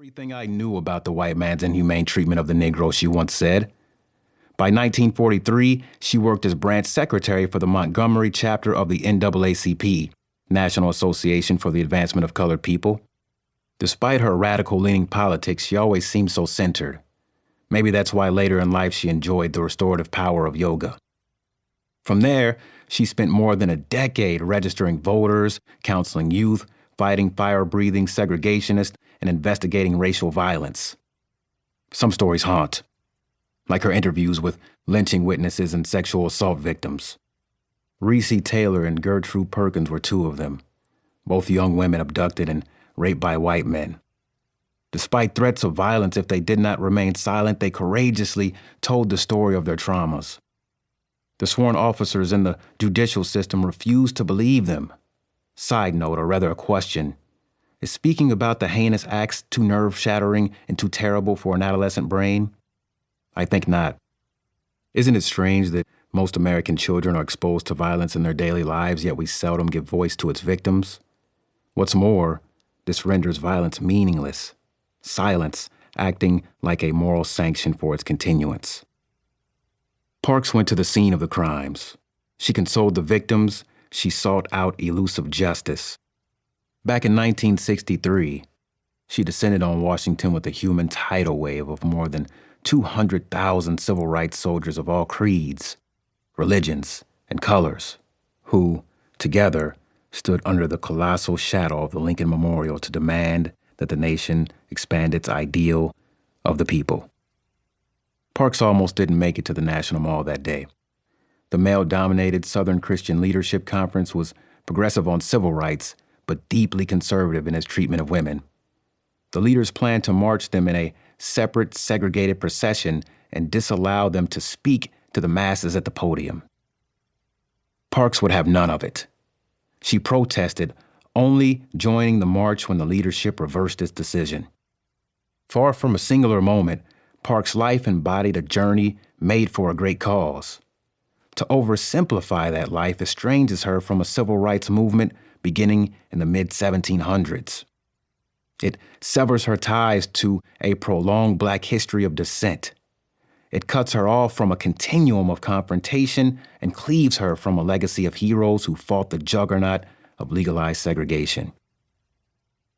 Everything I knew about the white man's inhumane treatment of the Negro, she once said. By 1943, she worked as branch secretary for the Montgomery chapter of the NAACP, National Association for the Advancement of Colored People. Despite her radical-leaning politics, she always seemed so centered. Maybe that's why later in life she enjoyed the restorative power of yoga. From there, she spent more than a decade registering voters, counseling youth, fighting fire-breathing segregationists, and investigating racial violence. Some stories haunt, like her interviews with lynching witnesses and sexual assault victims. Reese Taylor and Gertrude Perkins were two of them, both young women abducted and raped by white men. Despite threats of violence if they did not remain silent, they courageously told the story of their traumas. The sworn officers in the judicial system refused to believe them. Side note, or rather a question, is speaking about the heinous acts too nerve-shattering and too terrible for an adolescent brain? I think not. Isn't it strange that most American children are exposed to violence in their daily lives, yet we seldom give voice to its victims? What's more, this renders violence meaningless, silence acting like a moral sanction for its continuance. Parks went to the scene of the crimes. She consoled the victims. She sought out elusive justice. Back in 1963, she descended on Washington with a human tidal wave of more than 200,000 civil rights soldiers of all creeds, religions, and colors, who, together, stood under the colossal shadow of the Lincoln Memorial to demand that the nation expand its ideal of the people. Parks almost didn't make it to the National Mall that day. The male-dominated Southern Christian Leadership Conference was progressive on civil rights, but deeply conservative in its treatment of women. The leaders planned to march them in a separate, segregated procession and disallow them to speak to the masses at the podium. Parks would have none of it. She protested, only joining the march when the leadership reversed its decision. Far from a singular moment, Parks' life embodied a journey made for a great cause. To oversimplify that life estranges her from a civil rights movement beginning in the mid-1700s. It severs her ties to a prolonged Black history of dissent. It cuts her off from a continuum of confrontation and cleaves her from a legacy of heroes who fought the juggernaut of legalized segregation.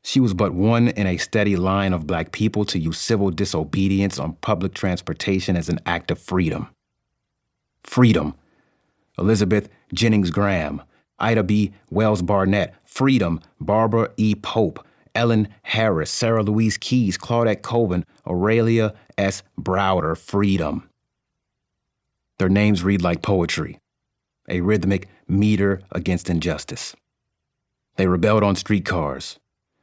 She was but one in a steady line of Black people to use civil disobedience on public transportation as an act of freedom. Freedom. Elizabeth Jennings Graham, Ida B. Wells Barnett, Freedom, Barbara E. Pope, Ellen Harris, Sarah Louise Keyes, Claudette Colvin, Aurelia S. Browder, Freedom. Their names read like poetry, a rhythmic meter against injustice. They rebelled on streetcars,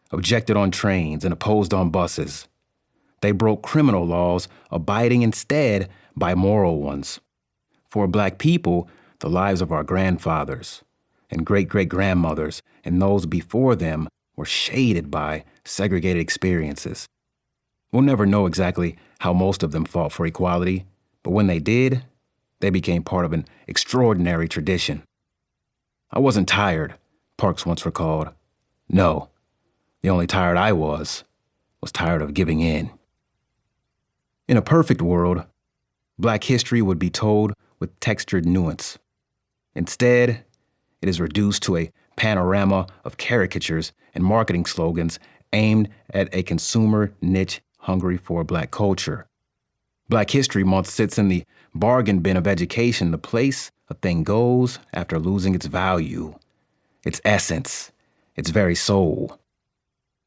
objected on trains, and opposed on buses. They broke criminal laws, abiding instead by moral ones. For Black people, the lives of our grandfathers and great-great-grandmothers and those before them were shaded by segregated experiences. We'll never know exactly how most of them fought for equality, but when they did, they became part of an extraordinary tradition. I wasn't tired, Parks once recalled. No, the only tired I was tired of giving in. In a perfect world, Black history would be told with textured nuance. Instead, it is reduced to a panorama of caricatures and marketing slogans aimed at a consumer niche hungry for Black culture. Black History Month sits in the bargain bin of education, the place a thing goes after losing its value, its essence, its very soul.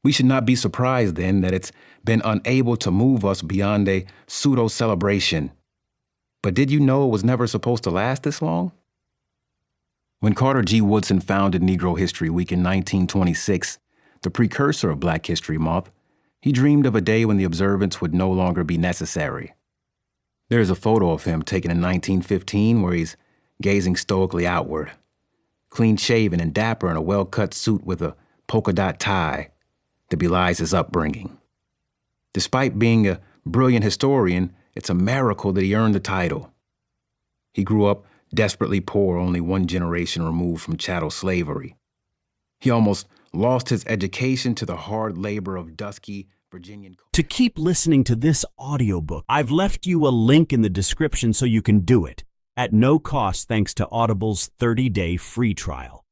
We should not be surprised, then, that it's been unable to move us beyond a pseudo-celebration. But did you know it was never supposed to last this long? When Carter G. Woodson founded Negro History Week in 1926, the precursor of Black History Month, he dreamed of a day when the observance would no longer be necessary. There is a photo of him taken in 1915 where he's gazing stoically outward, clean-shaven and dapper in a well-cut suit with a polka-dot tie that belies his upbringing. Despite being a brilliant historian, it's a miracle that he earned the title. He grew up desperately poor, only one generation removed from chattel slavery. He almost lost his education to the hard labor of dusky Virginian. To keep listening to this audiobook, I've left you a link in the description so you can do it at no cost thanks to Audible's 30-day free trial.